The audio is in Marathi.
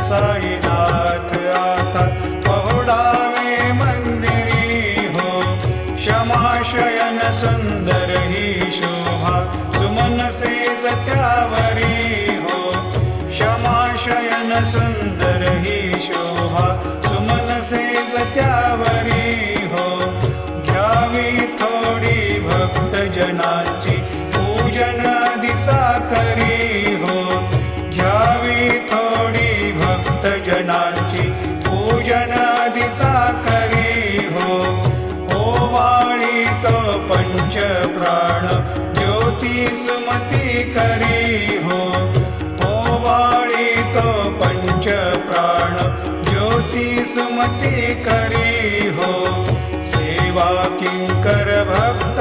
साईनाथ आता पहुडावे मंदिरी हो. क्षमाशयन सुंदर ही शोभा सुमनसेच त्यावरी हो. क्षमाशयन सुंदर ही शोभा सुमनसेच त्यावरी हो. घ्यावी थोडी भक्तजनांची पूजन आदीचा करी हो. घ्यावी थोडी भक्तजनांची पूजन आदीचा करी हो. ओवाळी तो पंच प्राण ज्योती सुमती करी हो. ओवाळी तो पंच प्राण ज्योती सुमती करी हो. सेवा किंकर भक्त